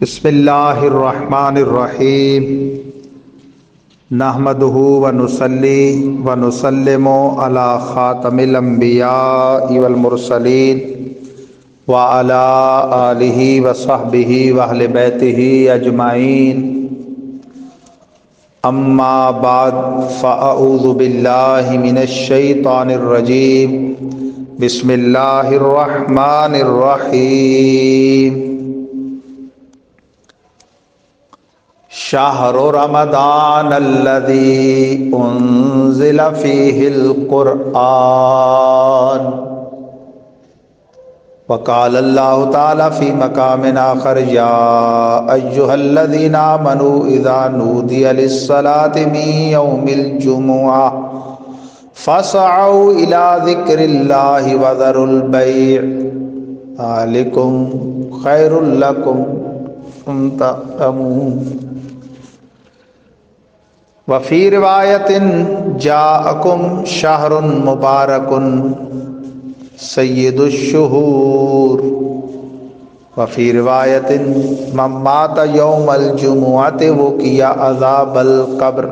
بسم اللہ الرحمن الرحیم نحمدہ ونصلی ونسلم علی خاتم الانبیاء والمرسلین وعلی آلہ وصحبہ واہل بیتہ اجمعین اما بعد فاعوذ باللہ من الشیطان الرجیم بسم اللہ الرحمن الرحیم شہر رمضان الذی انزل فیہ القرآن وقال اللہ تعالی فی مقام آخر یا ایہا الذین آمنوا اذا نودی للصلاة من یوم الجمعہ فاسعوا الی ذکر اللہ وذروا البیع ذلکم خیر لکم ان تعلمون وفی روایت جاءکم شہر مبارک سید الشہور وفی روایت من مات یوم الجمعۃ وقی عذاب القبر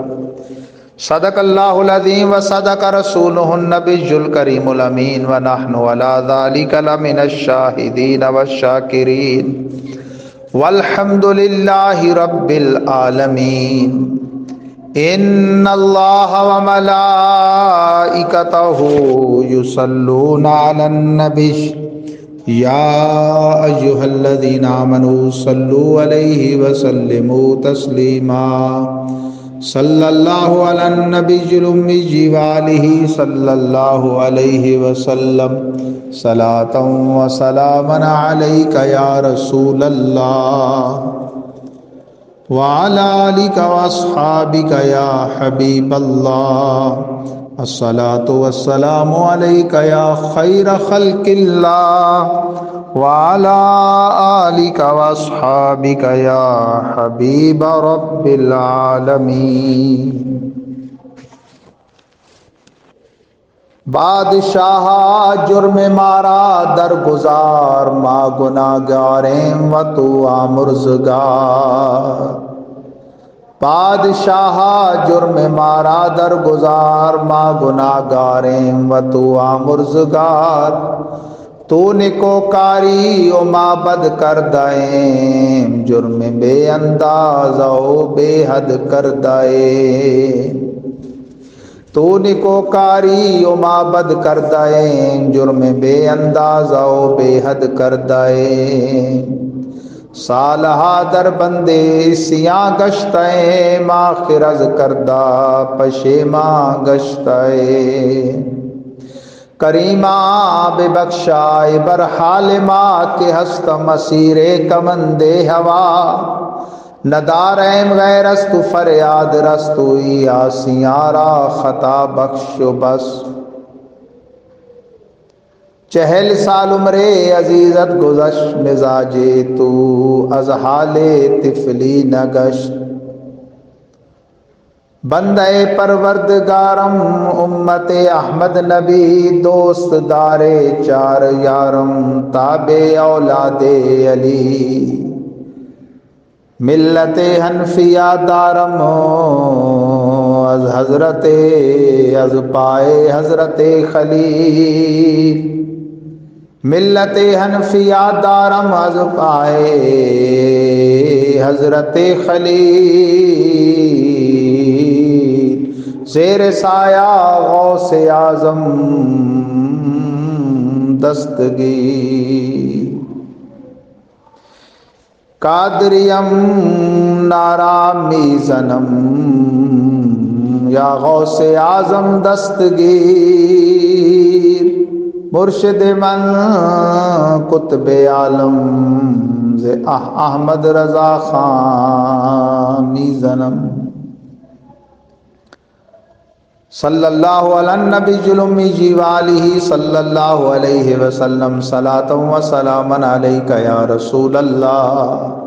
صدق اللہ العظیم وصدق رسولہ النبی الکریم الامین ونحن علی ذلک لمن الشاہدین والشاکرین والحمد للہ رب العالمین ان اللہ وملائکتہ یصلون علی النبی یا ایہا الذین آمنوا صلوا علیہ وسلموا تسلیما صلی اللہ علی النبی الامی وآلہ صلی اللہ علیہ وسلم صلاۃ و سلاما علیک یا رسول اللہ وعلى آلك وأصحابك يا حبيب الله الصلاة والسلام عليك يا خير خلق الله وعلى آلك وأصحابك يا حبيب رب العالمين بادشاہ جرم مارا درگزار ما گناہگاریں و تو آمرزگار بادشاہ جرم مارا درگزار ما گناہگاریں و تو آمرزگار تو نکوکاری و ما بد کردائیں جرم بے انداز و بے حد کردائیں تو نکوکاری و ما بد کردائیں جرم بے اندازہ و بے حد کردائیں سالہا در بندے سیاں گشتائیں ما خرز کردہ پشیماں گشتائیں کریمہ بے بخشائے برحال ما کے ہست مسیر کمندے ہوا نداریم غیر است فریاد رستوئی آسیارا خطا بخش و بس 40 سال عمر عزیزت گذشت مزاجے تو از حال طفلی نگشت بندے پروردگارم امت احمد نبی دوست دار 4 یارم تابع اولاد علی ملت حنفیہ دارم از حضرت از پائے حضرت خلیل ملت حنفیہ دارم از پائے حضرت خلیل زیر سایہ غوث اعظم دستگیر قادریم نارا میزنم یا غوث اعظم دستگیر مرشد من قطب عالم ز احمد رضا خان میزنم صلی اللہ علی النبی الامی وآلہ صلی اللہ علیہ وسلم صلاۃ و سلاما علیک یا رسول اللہ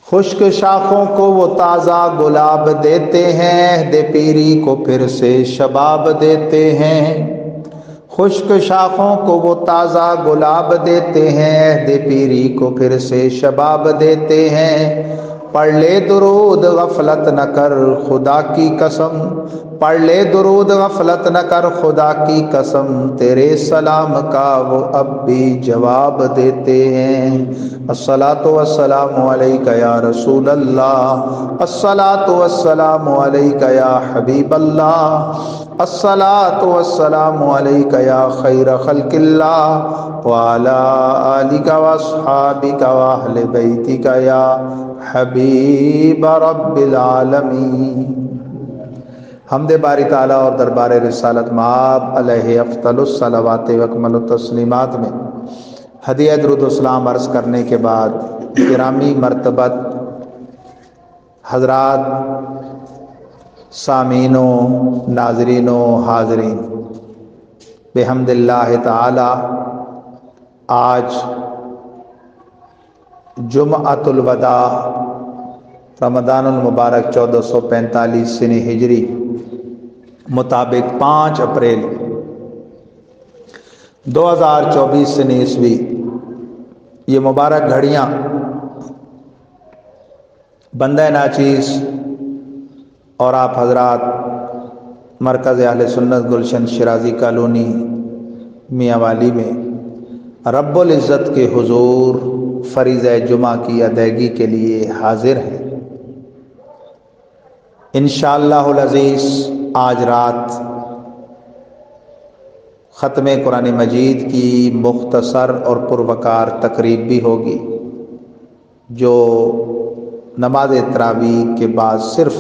خشک شاخوں کو وہ تازہ گلاب دیتے ہیں عہد پیری کو پھر سے شباب دیتے ہیں خشک شاخوں کو وہ تازہ گلاب دیتے ہیں، عہد پیری کو پھر سے شباب دیتے ہیں۔ پڑھ لے درود غفلت نہ کر خدا کی قسم، پڑھ لے درود غفلت نہ کر خدا کی قسم، تیرے سلام کا وہ اب بھی جواب دیتے ہیں۔ الصلاۃ والسلام علیک یا رسول اللہ، الصلاۃ والسلام علیک یا حبیب اللہ، الصلاۃ والسلام علیک یا خیر خلق اللہ، وعلی آلک واصحابک واہل بیتک یا حبیب رب العالمین۔ حمد باری تعالیٰ اور دربار رسالت مآب علیہ افضل الصلوات و اکمل التسلیمات میں ہدیہ درود و سلام عرض کرنے کے بعد گرامی مرتبت حضرات، سامعینوں، ناظرینوں، حاضرین، بحمد اللہ تعالی آج جمعۃ الوداع رمضان المبارک 1445 سنی ہجری مطابق 5 اپریل 2024 سنی عیسوی، یہ مبارک گھڑیاں بندہ ناچیز اور آپ حضرات مرکز اہل سنت گلشن شرازی کالونی میاں والی میں رب العزت کے حضور فریضہ جمعہ کی ادائیگی کے لیے حاضر ہیں۔ انشاءاللہ العزیز آج رات ختم قرآن مجید کی مختصر اور پروقار تقریب بھی ہوگی، جو نماز تراویح کے بعد صرف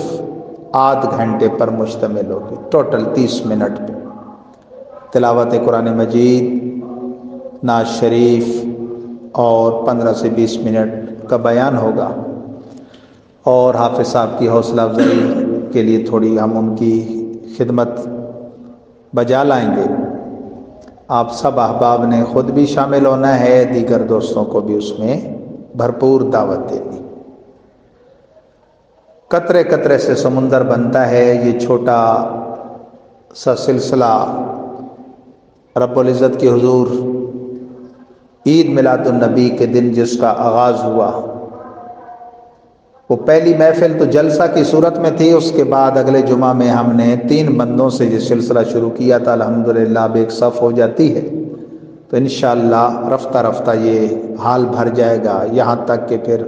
آدھ گھنٹے پر مشتمل ہوگی، ٹوٹل 30 منٹ پہ تلاوت قرآن مجید، نعت شریف اور 15 سے 20 منٹ کا بیان ہوگا، اور حافظ صاحب کی حوصلہ افزائی کے لیے تھوڑی ہم ان کی خدمت بجا لائیں گے۔ آپ سب احباب نے خود بھی شامل ہونا ہے، دیگر دوستوں کو بھی اس میں بھرپور دعوت دینی۔ قطرے قطرے سے سمندر بنتا ہے، یہ چھوٹا سا سلسلہ رب العزت کے حضور عید میلاد النبی کے دن جس کا آغاز ہوا، وہ پہلی محفل تو جلسہ کی صورت میں تھی، اس کے بعد اگلے جمعہ میں ہم نے 3 بندوں سے یہ سلسلہ شروع کیا تھا، الحمدللہ اب ایک صف ہو جاتی ہے، تو انشاءاللہ رفتہ رفتہ یہ حال بھر جائے گا، یہاں تک کہ پھر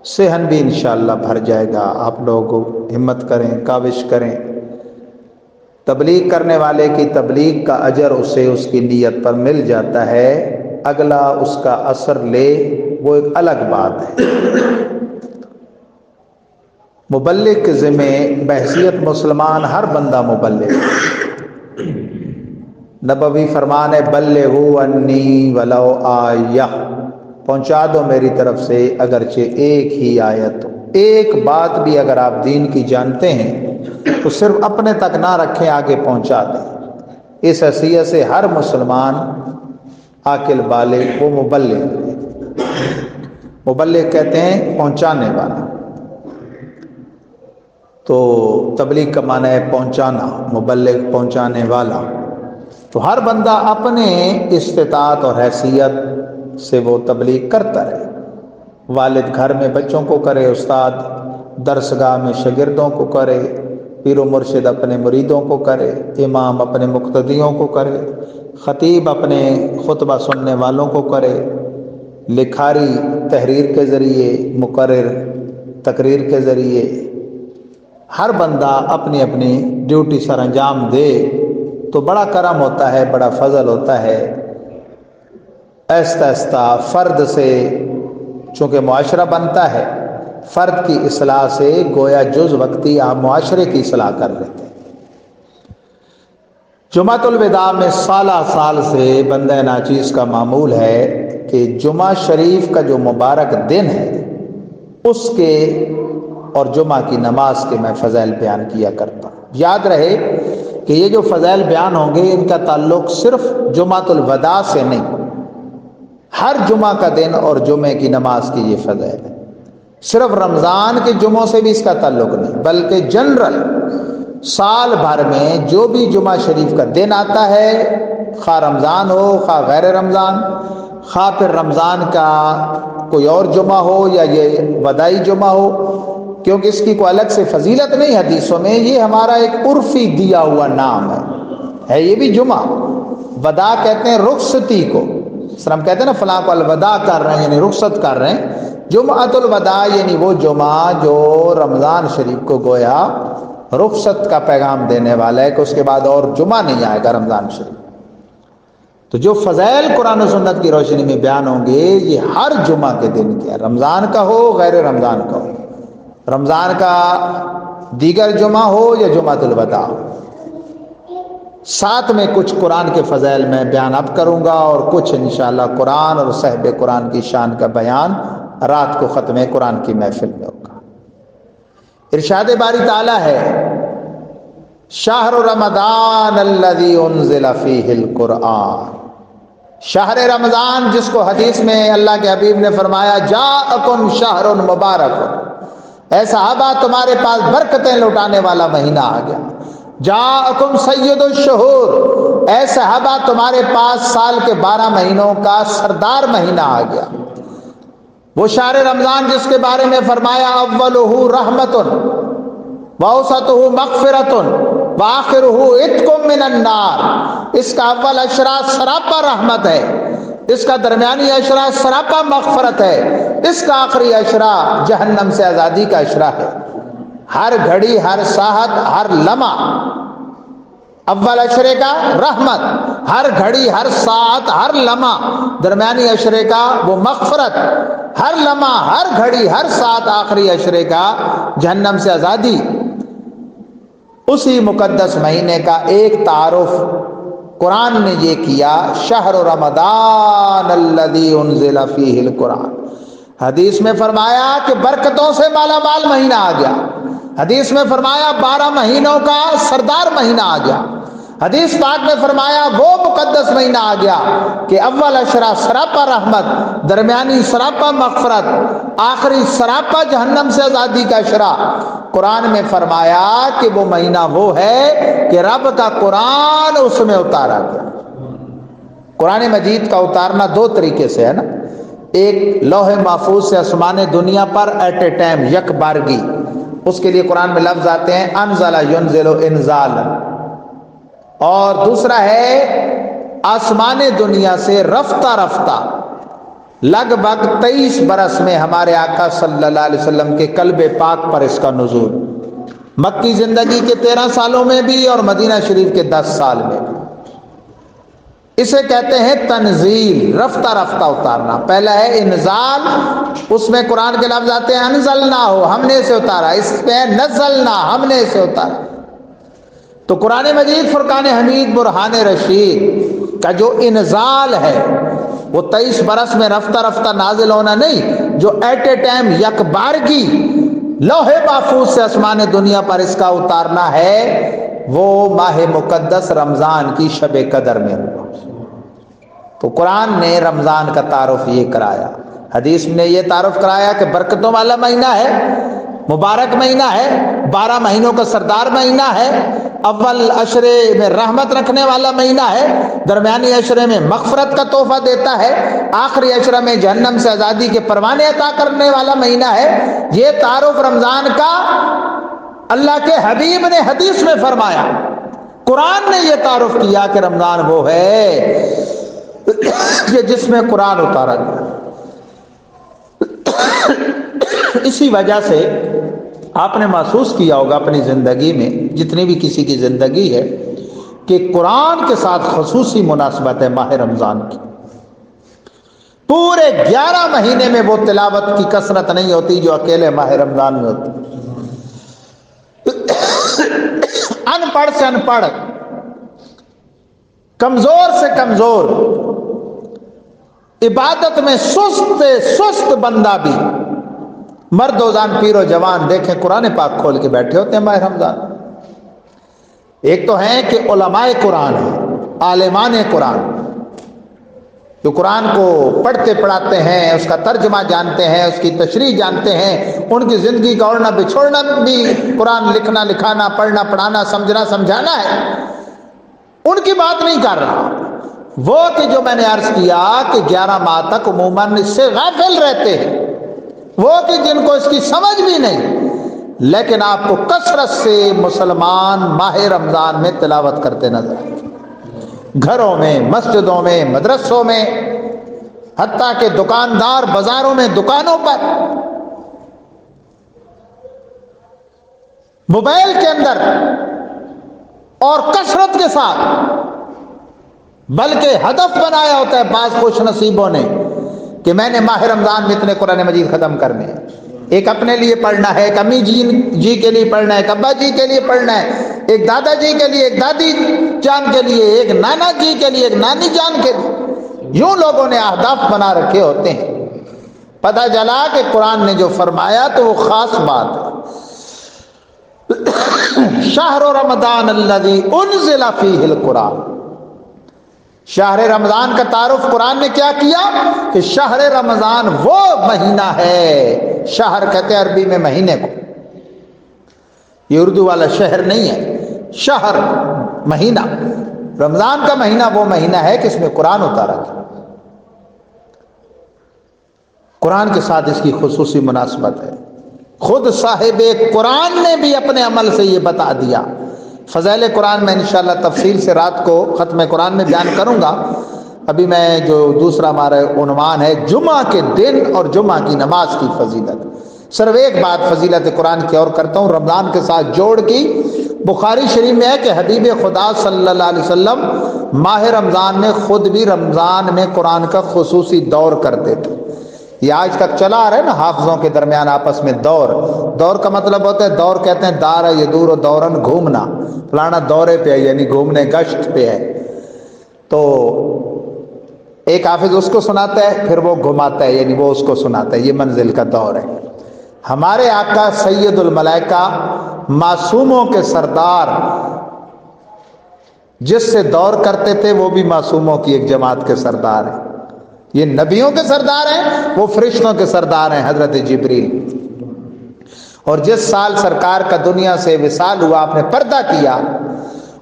صحن بھی انشاءاللہ بھر جائے گا۔ آپ لوگ ہمت کریں، کاوش کریں، تبلیغ کرنے والے کی تبلیغ کا اجر اسے اس کی نیت پر مل جاتا ہے، اگلا اس کا اثر لے وہ ایک الگ بات ہے۔ مبلغ کے ذمہ بحیثیت مسلمان ہر بندہ مبلغ ہے۔ نبوی فرمان ہے بلغوا انی ولو آیہ، پہنچا دو میری طرف سے اگرچہ ایک ہی آیت، ایک بات بھی اگر آپ دین کی جانتے ہیں تو صرف اپنے تک نہ رکھیں، آگے پہنچا دیں۔ اس حیثیت سے ہر مسلمان عاقل بالغ وہ مبلغ ہے۔ مبلغ کہتے ہیں پہنچانے والا، تو تبلیغ کا معنی ہے پہنچانا، مبلغ پہنچانے والا۔ تو ہر بندہ اپنے استطاعت اور حیثیت سے وہ تبلیغ کرتا رہے، والد گھر میں بچوں کو کرے، استاد درسگاہ میں شاگردوں کو کرے، پیر و مرشد اپنے مریدوں کو کرے، امام اپنے مقتدیوں کو کرے، خطیب اپنے خطبہ سننے والوں کو کرے، لکھاری تحریر کے ذریعے، مقرر تقریر کے ذریعے، ہر بندہ اپنی اپنی ڈیوٹی سر انجام دے تو بڑا کرم ہوتا ہے، بڑا فضل ہوتا ہے۔ آہستہ آہستہ فرد سے چونکہ معاشرہ بنتا ہے، فرد کی اصلاح سے گویا جز وقتی آپ معاشرے کی اصلاح کر لیتے ہیں۔ جمعۃ الوداع میں سالہ سال سے بندہ ناچیز کا معمول ہے کہ جمعہ شریف کا جو مبارک دن ہے اس کے اور جمعہ کی نماز کے میں فضائل بیان کیا کرتا ہوں۔ یاد رہے کہ یہ جو فضائل بیان ہوں گے ان کا تعلق صرف جمعۃ الوداع سے نہیں، ہر جمعہ کا دن اور جمعے کی نماز کی یہ فضائل ہے۔ صرف رمضان کے جمعوں سے بھی اس کا تعلق نہیں، بلکہ جنرل سال بھر میں جو بھی جمعہ شریف کا دن آتا ہے خواہ رمضان ہو خواہ غیر رمضان، خواہ پھر رمضان کا کوئی اور جمعہ ہو یا یہ وداعی جمعہ ہو، کیونکہ اس کی کوئی الگ سے فضیلت نہیں حدیثوں میں، یہ ہمارا ایک عرفی دیا ہوا نام ہے یہ بھی جمعہ۔ وداع کہتے ہیں رخصتی کو، سر ہم کہتے ہیں نا فلاں کو الوداع کر رہے ہیں یعنی رخصت کر رہے ہیں، جمعۃ الوداع یعنی وہ جمعہ جو رمضان شریف کو گویا رخصت کا پیغام دینے والا ہے کہ اس کے بعد اور جمعہ نہیں آئے گا رمضان شریف۔ تو جو فضائل قرآن و سنت کی روشنی میں بیان ہوں گے یہ ہر جمعہ کے دن کیا، رمضان کا ہو غیر رمضان کا ہو، رمضان کا دیگر جمعہ ہو یا جمعۃ الوداع ہو۔ ساتھ میں کچھ قرآن کے فضائل میں بیان اب کروں گا اور کچھ انشاءاللہ قرآن اور صاحب قرآن کی شان کا بیان رات کو ختم قرآن کی محفل میں ہوگا۔ ارشاد باری تعالیٰ ہے شہر رمضان الذی انزل فیہ القرآن، شہر رمضان جس کو حدیث میں اللہ کے حبیب نے فرمایا جاءکم شہر مبارک، اے صحابہ تمہارے پاس برکتیں لوٹانے والا مہینہ آ گیا۔ جاءکم سید الشہور، اے صحابہ تمہارے پاس سال کے 12 مہینوں کا سردار مہینہ آ گیا۔ وہ شہر رمضان جس کے بارے میں فرمایا اولہ رحمت واوسطہ مغفرۃ وآخرہ عتق من النار، اس کا اول اشرا سراپا رحمت ہے، اس کا درمیانی اشرا سراپا مغفرت ہے، اس کا آخری اشرا جہنم سے آزادی کا اشرا ہے۔ ہر گھڑی ہر ساعت ہر لمحہ اول اشرے کا رحمت، ہر گھڑی ہر ساعت ہر لمحہ درمیانی اشرے کا وہ مغفرت، ہر لمحہ ہر گھڑی ہر ساعت آخری اشرے کا جہنم سے آزادی۔ اسی مقدس مہینے کا ایک تعارف قرآن نے یہ کیا شہر رمضان الذی انزل فیہ القرآن، حدیث میں فرمایا کہ برکتوں سے مالا مال مہینہ آ گیا، حدیث میں فرمایا 12 مہینوں کا سردار مہینہ آ گیا، حدیث پاک میں فرمایا وہ مقدس مہینہ آ گیا کہ اول اشرا سراپا رحمت، درمیانی سراپا مغفرت، آخری سراپا جہنم سے آزادی کا اشرا۔ قرآن میں فرمایا کہ وہ مہینہ وہ ہے کہ رب کا قرآن اس میں اتارا گیا۔ قرآن مجید کا اتارنا 2 طریقے سے ہے نا، ایک لوح محفوظ سے آسمان دنیا پر ایٹ اے ٹائم یک بارگی، اس کے لیے قرآن میں لفظ آتے ہیں انزل ینزل انزال، اور دوسرا ہے آسمان دنیا سے رفتہ رفتہ لگ بھگ 23 برس میں ہمارے آقا صلی اللہ علیہ وسلم کے قلب پاک پر اس کا نزول، مکی زندگی کے 13 سالوں میں بھی اور مدینہ شریف کے 10 سال میں بھی۔ اسے کہتے ہیں تنزیل، رفتہ رفتہ اتارنا۔ پہلا ہے انزال، اس میں قرآن کے لفظ آتے ہیں انزلنا ہو، ہم نے اسے اتارا، اس میں نزلنا، ہم نے اسے اتارا۔ تو قرآن مجید فرقان حمید برہان رشید کا جو انزال ہے وہ 23 برس میں رفتہ رفتہ نازل ہونا نہیں، جو ایٹ اے ٹائم یک بارگی لوح محفوظ سے آسمان دنیا پر اس کا اتارنا ہے، وہ ماہ مقدس رمضان کی شب قدر میں ہوا۔ تو قرآن نے رمضان کا تعارف یہ کرایا، حدیث نے یہ تعارف کرایا کہ برکتوں والا مہینہ ہے، مبارک مہینہ ہے، 12 مہینوں کا سردار مہینہ ہے، اول اشرے میں رحمت رکھنے والا مہینہ ہے، درمیانی اشرے میں مغفرت کا تحفہ دیتا ہے، آخری اشرے میں جہنم سے آزادی کے پروانے عطا کرنے والا مہینہ ہے۔ یہ تعارف رمضان کا اللہ کے حبیب نے حدیث میں فرمایا، قرآن نے یہ تعارف کیا کہ رمضان وہ ہے کہ جس میں قرآن اتارا گیا۔ اسی وجہ سے آپ نے محسوس کیا ہوگا اپنی زندگی میں، جتنی بھی کسی کی زندگی ہے، کہ قرآن کے ساتھ خصوصی مناسبت ہے ماہ رمضان کی۔ پورے 11 مہینے میں وہ تلاوت کی کثرت نہیں ہوتی جو اکیلے ماہ رمضان میں ہوتی۔ ان پڑھ سے ان پڑھ، کمزور سے کمزور، عبادت میں سست بندہ بھی، مرد و زان پیر و جوان دیکھیں قرآن پاک کھول کے بیٹھے ہوتے ہیں ماہ رمضان۔ ایک تو ہیں کہ علماء قرآن ہیں، عالمان قرآن، جو قرآن کو پڑھتے پڑھاتے ہیں، اس کا ترجمہ جانتے ہیں، اس کی تشریح جانتے ہیں، ان کی زندگی کا اوڑھنا بچھوڑنا بھی قرآن لکھنا لکھانا پڑھنا پڑھانا سمجھنا سمجھانا ہے، ان کی بات نہیں کر رہا۔ وہ کہ جو میں نے عرض کیا کہ 11 ماہ تک عموماً اس سے غافل رہتے ہیں، وہ کہ جن کو اس کی سمجھ بھی نہیں، لیکن آپ کو کثرت سے مسلمان ماہ رمضان میں تلاوت کرتے نظر آئیں، گھروں میں، مسجدوں میں، مدرسوں میں، حتیٰ کہ دکاندار بازاروں میں، دکانوں پر، موبائل کے اندر، اور کثرت کے ساتھ، بلکہ ہدف بنایا ہوتا ہے بعض خوش نصیبوں نے کہ میں نے ماہ رمضان میں اتنے قرآن مجید ختم کرنے ہیں، ایک اپنے لیے پڑھنا ہے، ایک امی جی کے لیے پڑھنا ہے، ایک ابا جی کے لیے پڑھنا ہے، ایک دادا جی کے لیے، ایک دادی جان کے لیے، ایک نانا جی کے لیے، ایک نانی جان کے لیے، یوں لوگوں نے اہداف بنا رکھے ہوتے ہیں۔ پتہ چلا کہ قرآن نے جو فرمایا تو وہ خاص بات ہے، شہر رمضان الذی انزل فیہ القرآن، شہر رمضان کا تعارف قرآن نے کیا کیا کہ شہر رمضان وہ مہینہ ہے، شہر کہتے ہیں عربی میں مہینے کو، یہ اردو والا شہر نہیں ہے، شہر مہینہ، رمضان کا مہینہ وہ مہینہ ہے کہ اس میں قرآن اتارا گیا، قرآن کے ساتھ اس کی خصوصی مناسبت ہے، خود صاحب قرآن نے بھی اپنے عمل سے یہ بتا دیا۔ فضائل قرآن میں انشاءاللہ تفصیل سے رات کو ختم قرآن میں بیان کروں گا، ابھی میں جو دوسرا ہمارا عنوان ہے جمعہ کے دن اور جمعہ کی نماز کی فضیلت، صرف ایک بات فضیلت قرآن کی اور کرتا ہوں رمضان کے ساتھ جوڑ کی۔ بخاری شریف میں ہے کہ حبیب خدا صلی اللہ علیہ وسلم ماہ رمضان میں خود بھی رمضان میں قرآن کا خصوصی دور کرتے تھے۔ یہ آج تک چلا آ رہا ہے نا حافظوں کے درمیان آپس میں دور کا مطلب ہوتا ہے، دور کہتے ہیں دار یدور و دورن، گھومنا، فلانا دورے پہ ہے یعنی گھومنے گشت پہ ہے، تو ایک حافظ اس کو سناتا ہے پھر وہ گھماتا ہے یعنی وہ اس کو سناتا ہے، یہ منزل کا دور ہے۔ ہمارے آقا سید الملائکہ معصوموں کے سردار جس سے دور کرتے تھے وہ بھی معصوموں کی ایک جماعت کے سردار ہیں، یہ نبیوں کے سردار ہیں، وہ فرشتوں کے سردار ہیں، حضرت جبریل۔ اور جس سال سرکار کا دنیا سے وصال ہوا، آپ نے پردہ کیا،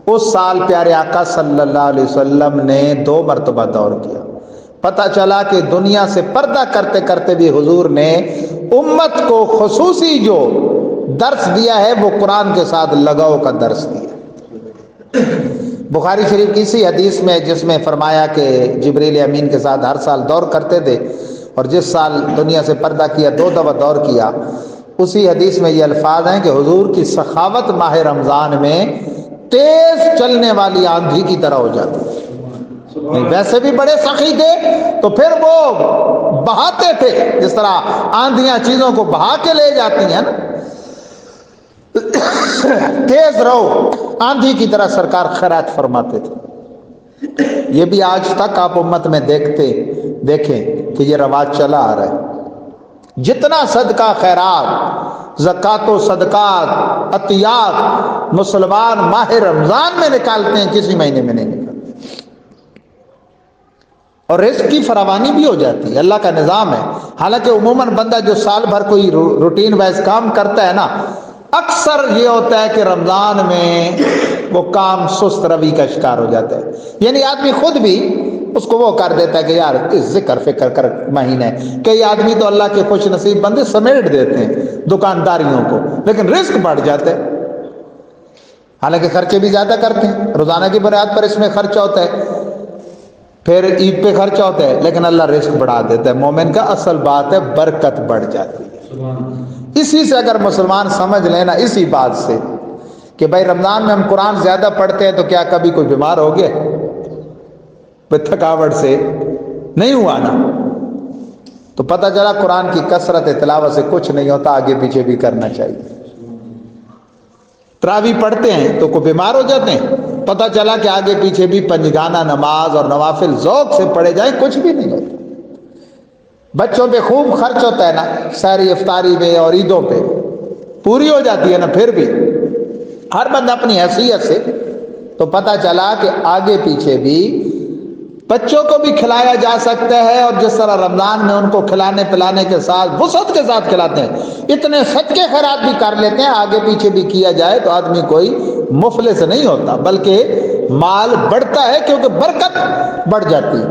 اس سال پیارے آقا صلی اللہ علیہ وسلم نے 2 مرتبہ دور کیا۔ پتہ چلا کہ دنیا سے پردہ کرتے کرتے بھی حضور نے امت کو خصوصی جو درس دیا ہے وہ قرآن کے ساتھ لگاؤ کا درس دیا۔ بخاری شریف کی اسی حدیث میں جس میں فرمایا کہ جبریل امین کے ساتھ ہر سال دور کرتے تھے، اور جس سال دنیا سے پردہ کیا 2 دفعہ دور کیا، اسی حدیث میں یہ الفاظ ہیں کہ حضور کی سخاوت ماہ رمضان میں تیز چلنے والی آندھی کی طرح ہو جاتی، ویسے بھی بڑے سخی تھے تو پھر وہ بہاتے تھے، جس طرح آندھیاں چیزوں کو بہا کے لے جاتی ہیں نا، تیز رہو آندھی کی طرح سرکار خیرات فرماتے تھے۔ یہ بھی آج تک آپ امت میں دیکھیں کہ یہ رواج چلا آ رہا ہے، جتنا صدقہ خیرات، زکوٰۃ و صدقات، عطیات مسلمان ماہ رمضان میں نکالتے ہیں، کسی مہینے میں نہیں نکالتے، اور رزق کی فراوانی بھی ہو جاتی ہے، اللہ کا نظام ہے۔ حالانکہ عموماً بندہ جو سال بھر کوئی روٹین وائز کام کرتا ہے نا، اکثر یہ ہوتا ہے کہ رمضان میں وہ کام سست روی کا شکار ہو جاتا ہے، یعنی آدمی خود بھی اس کو وہ کر دیتا ہے کہ یار ذکر فکر کر مہینہ ہے۔ کئی آدمی تو اللہ کے خوش نصیب بندے سمیٹ دیتے ہیں دکانداریوں کو، لیکن رزق بڑھ جاتا ہے، حالانکہ خرچے بھی زیادہ کرتے ہیں، روزانہ کی بنیاد پر اس میں خرچہ ہوتا ہے، پھر عید پہ خرچہ ہوتا ہے، لیکن اللہ رزق بڑھا دیتا ہے۔ مومن کا اصل بات ہے برکت بڑھ جاتی ہے۔ اسی سے اگر مسلمان سمجھ لینا اسی بات سے کہ بھائی رمضان میں ہم قرآن زیادہ پڑھتے ہیں تو کیا کبھی کوئی بیمار ہو گیا؟ تھکاوٹ سے نہیں ہوا نا، تو پتہ چلا قرآن کی کثرت تلاوت سے کچھ نہیں ہوتا، آگے پیچھے بھی کرنا چاہیے۔ تراویح پڑھتے ہیں تو کوئی بیمار ہو جاتے ہیں، پتہ چلا کہ آگے پیچھے بھی پنجگانہ نماز اور نوافل ذوق سے پڑھے جائیں، کچھ بھی نہیں ہوتا۔ بچوں پہ خوب خرچ ہوتا ہے نا، سحری افطاری میں اور عیدوں پہ پوری ہو جاتی ہے نا، پھر بھی ہر بندہ اپنی حیثیت سے، تو پتہ چلا کہ آگے پیچھے بھی بچوں کو بھی کھلایا جا سکتا ہے، اور جس طرح رمضان میں ان کو کھلانے پلانے کے ساتھ وسعت کے ساتھ کھلاتے ہیں، اتنے صدقے خیرات بھی کر لیتے ہیں، آگے پیچھے بھی کیا جائے تو آدمی کوئی مفلس نہیں ہوتا، بلکہ مال بڑھتا ہے کیونکہ برکت بڑھ جاتی ہے۔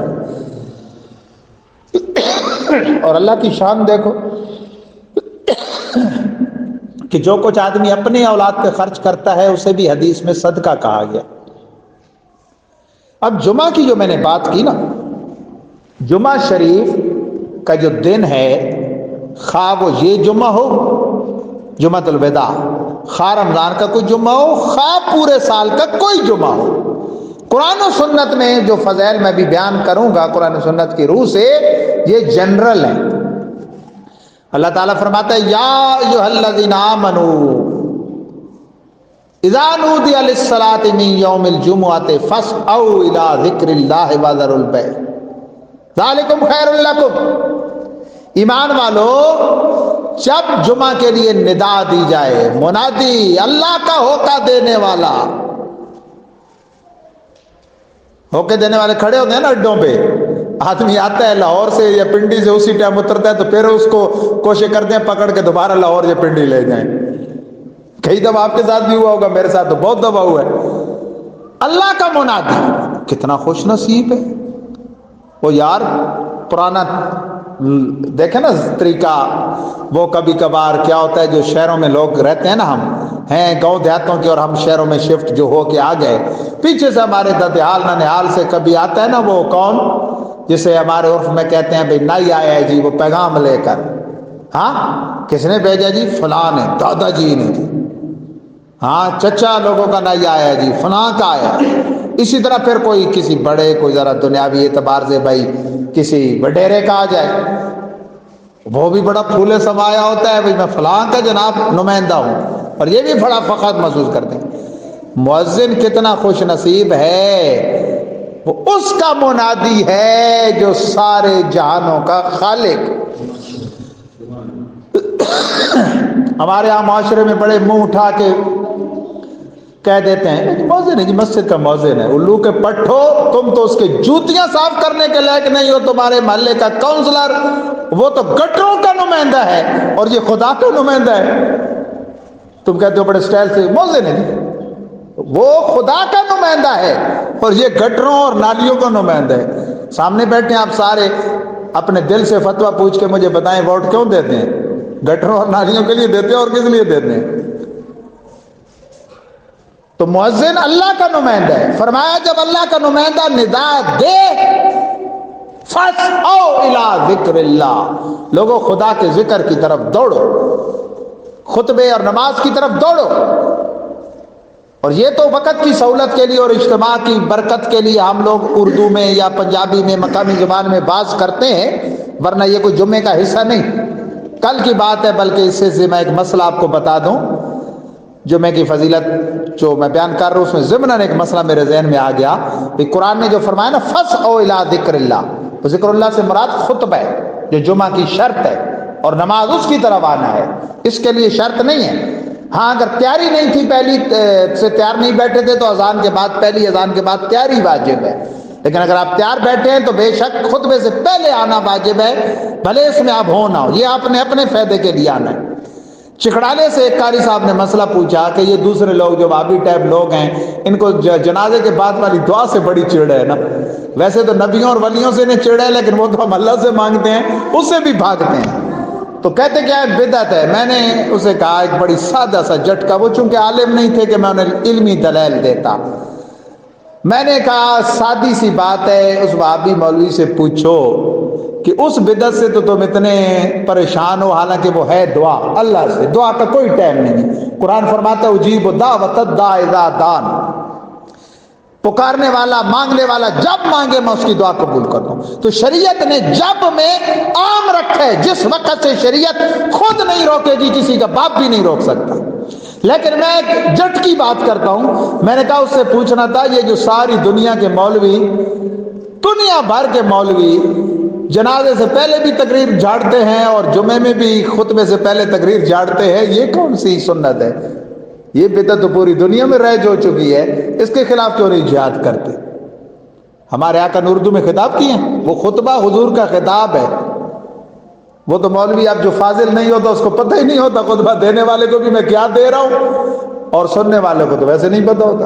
اور اللہ کی شان دیکھو کہ جو کچھ آدمی اپنے اولاد پہ خرچ کرتا ہے اسے بھی حدیث میں صدقہ کہا گیا۔ اب جمعہ کی جو میں نے بات کی نا، جمعہ شریف کا جو دن ہے، خواہ وہ یہ جمعہ ہو جمعۃ الوداع، خواہ رمضان کا کوئی جمعہ ہو، خواہ پورے سال کا کوئی جمعہ ہو، قرآن و سنت میں جو فضائل میں بھی بیان کروں گا قرآن و سنت کی روح سے، یہ جنرل ہیں۔ اللہ تعالیٰ فرماتا ہے یا ایھا الذین آمنوا اذا نودی للصلاۃ من یوم الجمعۃ فاسعوا الی ذکر اللہ وذروا البیع ذالکم خیر لکم۔ ایمان والو، جب جمعہ کے لیے ندا دی جائے، منادی اللہ کا ہوکا دینے والا، ہوکے دینے والے کھڑے ہوتے ہیں نا اڈوں پہ، آدمی آتا ہے لاہور سے یا پنڈی سے، اسی ٹائم اترتا ہے تو پھر اس کو کوشش کرتے ہیں پکڑ کے دوبارہ لاہور یا پنڈی لے جائیں۔ کئی دفعہ آپ کے ساتھ بھی ہوا ہوگا، میرے ساتھ تو بہت دفعہ ہوا ہے۔ اللہ کا منادی کتنا خوش نصیب ہے وہ یار۔ پرانا دیکھیں نا طریقہ، وہ کبھی کبھار کیا ہوتا ہے، جو شہروں میں لوگ رہتے ہیں نا، ہم ہیں گاؤں دیہاتوں کے اور ہم شہروں میں شفٹ جو ہو کے آ گئے، پیچھے سے ہمارے ددیال ننیال سے کبھی آتا ہے نا وہ کون، جسے ہمارے عرف میں کہتے ہیں بھئی نائی آیا ہے جی، وہ پیغام لے کر، ہاں کس نے بھیجا جی؟ فلاں نے، دادا جی نے، ہاں چچا لوگوں کا نائی آیا ہے جی، فلاں کا آیا۔ اسی طرح پھر کوئی کسی بڑے، کوئی ذرا دنیاوی اعتبار سے بھائی کسی وڈیرے کا آ جائے، وہ بھی بڑا پھولے سمایا ہوتا ہے، بھئی میں فلاں کا جناب نمائندہ ہوں، اور یہ بھی بڑا فخر محسوس کرتے ہیں۔ مؤذن کتنا خوش نصیب ہے، وہ اس کا منادی ہے جو سارے جہانوں کا خالق۔ ہمارے یہاں معاشرے میں بڑے منہ اٹھا کے کہہ دیتے ہیں مؤذن ہے جی، مسجد کا مؤذن ہے، الو کے پٹھو، تم تو اس کے جوتیاں صاف کرنے کے لائق نہیں ہو، تمہارے محلے کا کاؤنسلر وہ تو گٹروں کا نمائندہ ہے اور یہ خدا کا نمائندہ ہے۔ تم کہتے ہو بڑے سٹائل سے مؤذن ہے جی، وہ خدا کا نمائندہ ہے اور یہ گٹروں اور نالیوں کا نمائندہ ہے۔ سامنے بیٹھے ہیں آپ سارے، اپنے دل سے فتویٰ پوچھ کے مجھے بتائیں ووٹ کیوں دیتے ہیں؟ گٹروں اور نالیوں کے لیے دیتے ہیں اور کس لیے دیتے ہیں؟ تو مؤذن اللہ کا نمائندہ ہے۔ فرمایا جب اللہ کا نمائندہ ندا دے فاسعوا الی ذکر اللہ، لوگوں خدا کے ذکر کی طرف دوڑو، خطبے اور نماز کی طرف دوڑو۔ اور یہ تو وقت کی سہولت کے لیے اور اجتماع کی برکت کے لیے ہم لوگ اردو میں یا پنجابی میں مقامی زبان میں باز کرتے ہیں، ورنہ یہ کوئی جمعے کا حصہ نہیں۔ کل کی بات ہے، بلکہ اس سے میں ایک مسئلہ آپ کو بتا دوں، جمعے کی فضیلت جو میں بیان کر رہا ہوں اس میں ضمناً ایک مسئلہ میرے ذہن میں آ گیا کہ قرآن نے جو فرمایا نا فاسعوا الی ذکر اللہ، تو ذکر اللہ سے مراد خطبہ ہے جو جمعہ کی شرط ہے، اور نماز اس کی طرف آنا ہے، اس کے لیے شرط نہیں ہے۔ ہاں اگر تیاری نہیں تھی، پہلی سے تیار نہیں بیٹھے تھے، تو اذان کے بعد، پہلی اذان کے بعد تیاری واجب ہے، لیکن اگر آپ تیار بیٹھے ہیں تو بے شک خطبے سے پہلے آنا واجب ہے، بھلے اس میں آپ ہو نہ ہو، یہ آپ نے اپنے فائدے کے لیے آنا ہے۔ چکڑالے سے ایک قاری صاحب نے مسئلہ پوچھا کہ یہ دوسرے لوگ جو وہابی ٹائپ لوگ ہیں، ان کو جنازے کے بعد والی دعا سے بڑی چڑ ہے نا، ویسے تو نبیوں اور ولیوں سے نہیں چڑ ہے، لیکن وہ تو ہم اللہ سے مانگتے ہیں، اس سے بھی بھاگتے ہیں۔ تو کہتے کیا ایک بدعت ہے۔ میں نے اسے کہا ایک بڑی سادہ سا جھٹکا، وہ چونکہ عالم نہیں تھے کہ میں انہیں علمی دلائل دیتا، میں نے کہا سادی سی بات ہے، اس وہابی مولوی سے پوچھو کہ اس بدعت سے تو تم اتنے پریشان ہو، حالانکہ وہ ہے دعا، اللہ سے دعا کا کوئی ٹائم نہیں۔ قرآن فرماتا ہے اجیب دعوت الداع اذا دعان، پکارنے والا، مانگنے والا جب مانگے میں اس کی دعا قبول کرتا ہوں۔ تو شریعت نے جب میں عام رکھا ہے، جس وقت سے شریعت خود نہیں روکے گی، کسی کا باپ بھی نہیں روک سکتا۔ لیکن میں ایک جٹ کی بات کرتا ہوں، میں نے کہا اس سے پوچھنا تھا یہ جو ساری دنیا کے مولوی، دنیا بھر کے مولوی جنازے سے پہلے بھی تقریر جھاڑتے ہیں اور جمعے میں بھی خطبے سے پہلے تقریر جھاڑتے ہیں، یہ کون سی سنت ہے؟ یہ بدعت تو پوری دنیا میں رائج ہو چکی ہے، اس کے خلاف کیوں نہیں جہاد کرتے؟ ہمارے آقا نے اردو میں خطاب کیے ہیں، وہ خطبہ حضور کا خطاب ہے۔ وہ تو مولوی اب جو فاضل نہیں ہوتا اس کو پتہ ہی نہیں ہوتا خطبہ دینے والے کو بھی میں کیا دے رہا ہوں، اور سننے والے کو تو ویسے نہیں پتہ ہوتا۔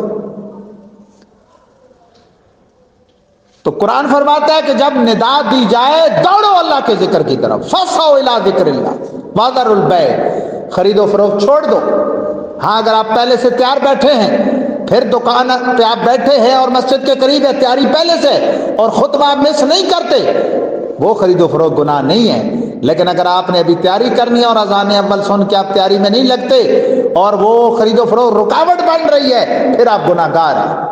تو قرآن فرماتا ہے کہ جب ندا دی جائے دوڑو اللہ کے ذکر کی طرف، فَاسْعَوْا إِلَىٰ ذِكْرِ اللَّهِ وَذَرُوا الْبَيْعَ، خرید و فروخت چھوڑ دو۔ ہاں اگر آپ پہلے سے تیار بیٹھے ہیں، پھر دکان پہ آپ بیٹھے ہیں اور مسجد کے قریب ہے، تیاری پہلے سے، اور خطبہ آپ مس نہیں کرتے، وہ خرید و فروخت گناہ نہیں ہے۔ لیکن اگر آپ نے ابھی تیاری کرنی ہے اور اذان اول سن کے آپ تیاری میں نہیں لگتے اور وہ خرید و فروخت رکاوٹ بن رہی ہے، پھر آپ گناہ گار ہیں۔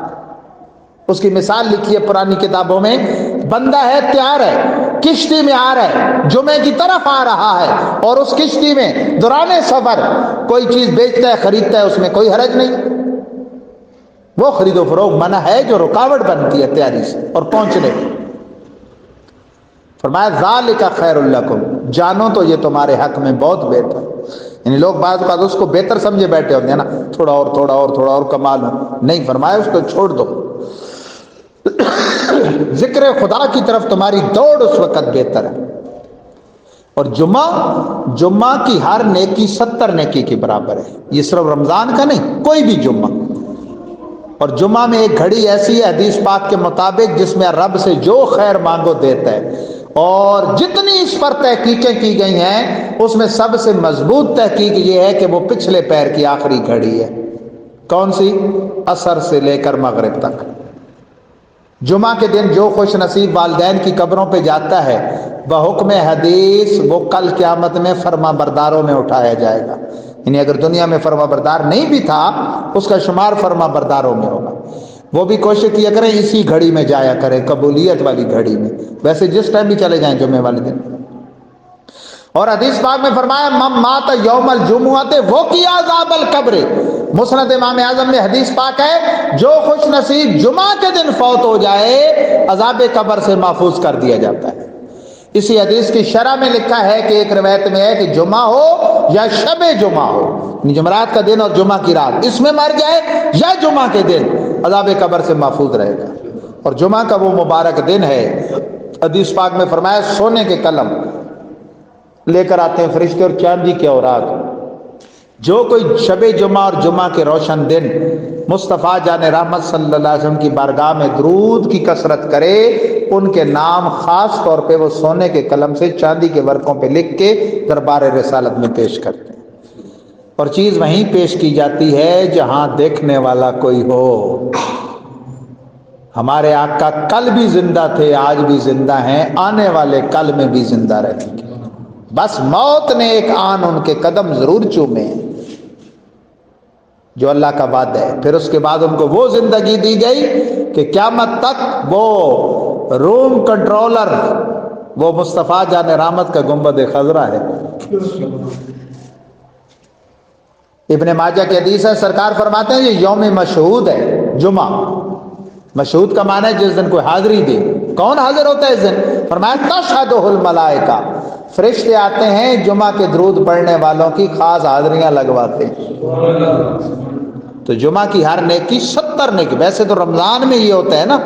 اس کی مثال لکھی ہے پرانی کتابوں میں، بندہ ہے تیار ہے، کشتی میں آ رہا ہے، جمعے کی طرف آ رہا ہے، اور اس کشتی میں دوران سفر کوئی چیز بیچتا ہے خریدتا ہے، اس میں کوئی حرج نہیں، وہ خرید و فروخت منع ہے جو رکاوٹ بنتی ہے تیاری سے اور پہنچنے کی۔ فرمایا ذالک خیر لکم، جانو تو یہ تمہارے حق میں بہت بہتر، یعنی لوگ بعض بات اس کو بہتر سمجھے بیٹھے ہوتے ہیں نا، تھوڑا اور تھوڑا اور تھوڑا اور کما لوں، نہیں، فرمایا اس کو چھوڑ دو، ذکر خدا کی طرف تمہاری دوڑ اس وقت بہتر ہے۔ اور جمعہ کی ہر نیکی 70 نیکی کے برابر ہے، یہ صرف رمضان کا نہیں، کوئی بھی جمعہ۔ اور جمعہ میں ایک گھڑی ایسی ہے حدیث پاک کے مطابق جس میں رب سے جو خیر مانگو دیتا ہے، اور جتنی اس پر تحقیقیں کی گئی ہیں اس میں سب سے مضبوط تحقیق یہ ہے کہ وہ پچھلے پیر کی آخری گھڑی ہے۔ کون سی؟ عصر سے لے کر مغرب تک۔ جمعہ کے دن جو خوش نصیب والدین کی قبروں پہ جاتا ہے، بحکم حدیث وہ کل قیامت میں فرما برداروں میں اٹھایا جائے گا، یعنی اگر دنیا میں فرما بردار نہیں بھی تھا اس کا شمار فرما برداروں میں ہوگا۔ وہ بھی کوشش کیا کریں اسی گھڑی میں جایا کریں، قبولیت والی گھڑی میں، ویسے جس ٹائم بھی چلے جائیں جمعے والے دن۔ اور حدیث پاک میں فرمایا من مات یوم الجمعۃ وقیا عذاب القبر، مسند امام اعظم میں حدیث پاک ہے جو خوش نصیب جمعہ کے دن فوت ہو جائے عذاب قبر سے محفوظ کر دیا جاتا ہے۔ اسی حدیث کی شرح میں لکھا ہے کہ ایک روایت میں ہے کہ جمعہ ہو یا شب جمعہ ہو، جمعرات کا دن اور جمعہ کی رات، اس میں مر جائے یا جمعہ کے دن عذاب قبر سے محفوظ رہے گا۔ اور جمعہ کا وہ مبارک دن ہے، حدیث پاک میں فرمایا سونے کے قلم لے کر آتے ہیں فرشتے اور چاندی کے اوراق، جو کوئی شب جمعہ اور جمعہ کے روشن دن مصطفیٰ جان رحمت صلی اللہ علیہ وسلم کی بارگاہ میں درود کی کثرت کرے، ان کے نام خاص طور پہ وہ سونے کے قلم سے چاندی کے ورقوں پہ لکھ کے دربار رسالت میں پیش کرتے ہیں، اور چیز وہیں پیش کی جاتی ہے جہاں دیکھنے والا کوئی ہو۔ ہمارے آقا کل بھی زندہ تھے، آج بھی زندہ ہیں، آنے والے کل میں بھی زندہ رہیں گے، بس موت نے ایک آن ان کے قدم ضرور چومے ہیں جو اللہ کا وعدہ ہے۔ پھر اس کے بعد ان کو وہ زندگی دی گئی کہ قیامت تک وہ روم کنٹرولر، وہ مصطفیٰ جان رحمت کا گنبد خضرا ہے۔ ابن ماجہ کی حدیث ہے، سرکار فرماتے ہیں یہ یوم مشہود ہے جمعہ، مشہود کا معنی ہے جس دن کوئی حاضری دے۔ کون حاضر ہوتا ہے اس دن؟ فرمایا تشہدہ الملائکہ، فرشتے آتے ہیں جمعہ کے درود پڑھنے والوں کی خاص حاضریاں لگواتے ہیں۔ تو جمعہ کی ہر نیکی 70 نیکی، ویسے تو رمضان میں یہ ہوتا ہے نا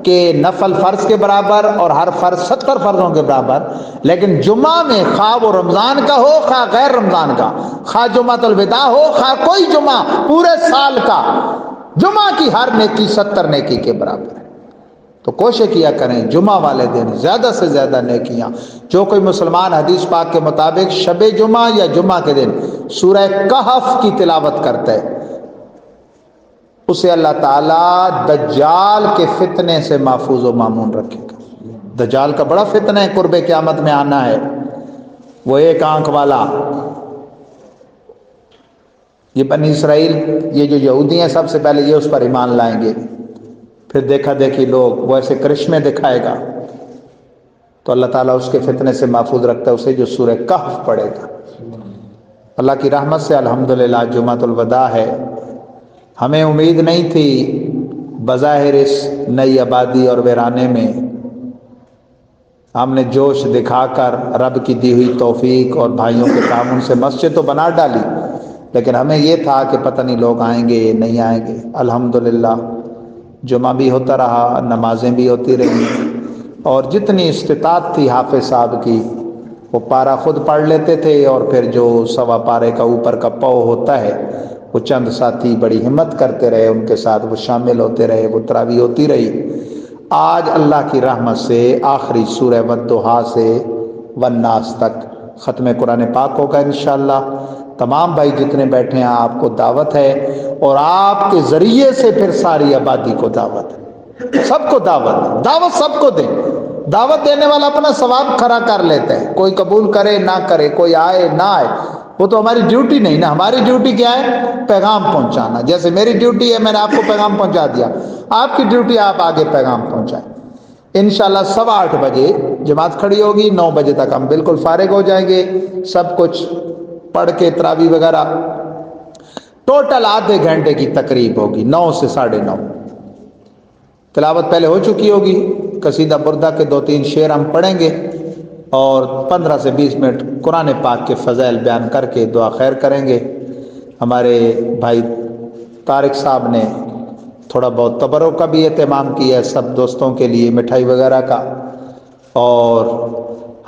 کہ نفل فرض کے برابر اور ہر فرض 70 فرضوں کے برابر، لیکن جمعہ میں خواہ وہ رمضان کا ہو خواہ غیر رمضان کا، خواہ جمعۃ الوداع ہو خواہ کوئی جمعہ پورے سال کا، جمعہ کی ہر نیکی 70 نیکی کے برابر ہے۔ تو کوشش کیا کریں جمعہ والے دن زیادہ سے زیادہ نیکیاں۔ جو کوئی مسلمان حدیث پاک کے مطابق شب جمعہ یا جمعہ کے دن سورہ کہف کی تلاوت کرتا ہے، اسے اللہ تعالیٰ دجال کے فتنے سے محفوظ و مامون رکھے گا۔ دجال کا بڑا فتنہ ہے، قرب قیامت میں آنا ہے، وہ ایک آنکھ والا۔ یہ بنی اسرائیل، یہ جو یہودی ہیں، سب سے پہلے یہ اس پر ایمان لائیں گے، پھر دیکھا دیکھی لوگ وہ ایسے کرشمے دکھائے گا، تو اللہ تعالیٰ اس کے فتنے سے محفوظ رکھتا ہے اسے جو سورہ کہف پڑھے گا۔ اللہ کی رحمت سے الحمدللہ جمعۃ الوداع ہے۔ ہمیں امید نہیں تھی بظاہر اس نئی آبادی اور ویرانے میں، ہم نے جوش دکھا کر رب کی دی ہوئی توفیق اور بھائیوں کے تعاون سے مسجد تو بنا ڈالی، لیکن ہمیں یہ تھا کہ پتہ نہیں لوگ آئیں گے نہیں آئیں گے۔ الحمدللہ جمعہ بھی ہوتا رہا، نمازیں بھی ہوتی رہی، اور جتنی استطاعت تھی حافظ صاحب کی وہ پارہ خود پڑھ لیتے تھے، اور پھر جو سوا پارے کا اوپر کا پاؤ ہوتا ہے وہ چند ساتھی بڑی ہمت کرتے رہے، ان کے ساتھ وہ شامل ہوتے رہے، وہ تراویح ہوتی رہی۔ آج اللہ کی رحمت سے آخری سورہ والضحیٰ سے والناس تک ختم قرآن پاک ہوگا انشاءاللہ۔ تمام بھائی جتنے بیٹھے ہیں آپ کو دعوت ہے، اور آپ کے ذریعے سے پھر ساری آبادی کو دعوت ہے، سب کو دعوت، دعوت سب کو دیں۔ دعوت دینے والا اپنا ثواب کھڑا کر لیتا ہے، کوئی قبول کرے نہ کرے، کوئی آئے نہ آئے، وہ تو ہماری ڈیوٹی نہیں نا۔ ہماری ڈیوٹی کیا ہے؟ پیغام پہنچانا۔ جیسے میری ڈیوٹی ہے میں نے آپ کو پیغام پہنچا دیا، آپ کی ڈیوٹی آپ آگے پیغام پہنچائیں۔ انشاءاللہ 8:15 بجے جماعت کھڑی ہوگی، 9 بجے تک ہم بالکل فارغ ہو جائیں گے، سب کچھ پڑھ کے تراویح وغیرہ۔ ٹوٹل آدھے گھنٹے کی تقریب ہوگی، 9 سے 9:30۔ تلاوت پہلے ہو چکی ہوگی، قصیدہ بردہ کے 2-3 شعر ہم پڑھیں گے، اور 15 سے 20 منٹ قرآن پاک کے فضائل بیان کر کے دعا خیر کریں گے۔ ہمارے بھائی طارق صاحب نے تھوڑا بہت تبرک کا بھی اہتمام کیا ہے سب دوستوں کے لیے، مٹھائی وغیرہ کا، اور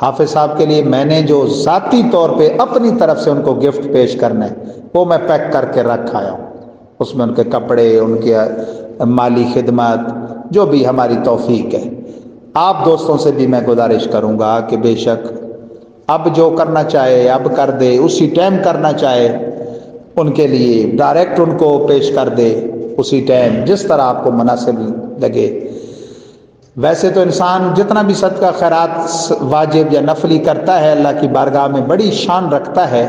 حافظ صاحب کے لیے میں نے جو ذاتی طور پہ اپنی طرف سے ان کو گفٹ پیش کرنا ہے وہ میں پیک کر کے رکھ آیا ہوں۔ اس میں ان کے کپڑے، ان کے مالی خدمت، جو بھی ہماری توفیق ہے۔ آپ دوستوں سے بھی میں گزارش کروں گا کہ بے شک اب جو کرنا چاہے اب کر دے، اسی ٹائم کرنا چاہے ان کے لیے ڈائریکٹ ان کو پیش کر دے اسی ٹائم، جس طرح آپ کو مناسب لگے۔ ویسے تو انسان جتنا بھی صدقہ خیرات واجب یا نفلی کرتا ہے اللہ کی بارگاہ میں بڑی شان رکھتا ہے،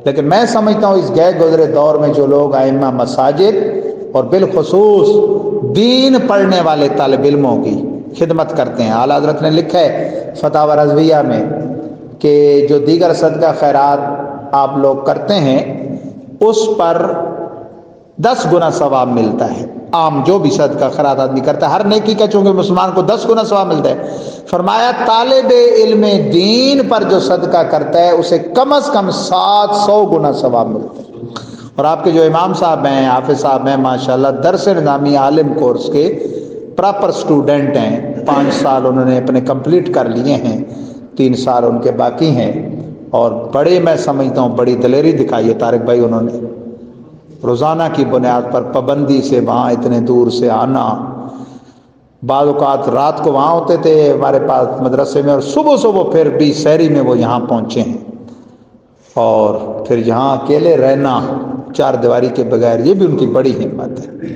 لیکن میں سمجھتا ہوں اس گئے گزرے دور میں جو لوگ ائمہ مساجد اور بالخصوص دین پڑھنے والے طالب علموں کی خدمت کرتے ہیں، اعلیٰ حضرت نے لکھا ہے فتاوی رضویہ میں کہ جو دیگر صدقہ خیرات آپ لوگ کرتے ہیں اس پر 10 گنا ثواب ملتا ہے۔ عام جو بھی صدقہ خیرات آدمی کرتا ہے ہر نیکی کا چونکہ مسلمان کو 10 گنا ثواب ملتا ہے۔ فرمایا طالب علم دین پر جو صدقہ کرتا ہے اسے کم از کم 700 گنا ثواب ملتا ہے۔ اور آپ کے جو امام صاحب ہیں، حافظ صاحب ہیں، ماشاءاللہ درس نظامی عالم کورس کے پراپر سٹوڈنٹ ہیں، 5 سال انہوں نے اپنے کمپلیٹ کر لیے ہیں، 3 سال ان کے باقی ہیں، اور بڑے میں سمجھتا ہوں بڑی دلیری دکھائی ہے طارق بھائی انہوں نے، روزانہ کی بنیاد پر پابندی سے وہاں اتنے دور سے آنا، بعض اوقات رات کو وہاں ہوتے تھے ہمارے پاس مدرسے میں، اور صبح پھر بھی سحری میں وہ یہاں پہنچے ہیں، اور پھر یہاں اکیلے رہنا 4 دیواری کے بغیر یہ بھی ان کی بڑی ہمت ہے۔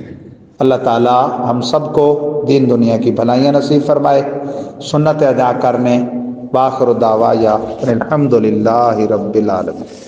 اللہ تعالی ہم سب کو دین دنیا کی بھلائیاں نصیب فرمائے، سنت ادا کرنے، وآخر دعوایا الحمدللہ رب العالمین۔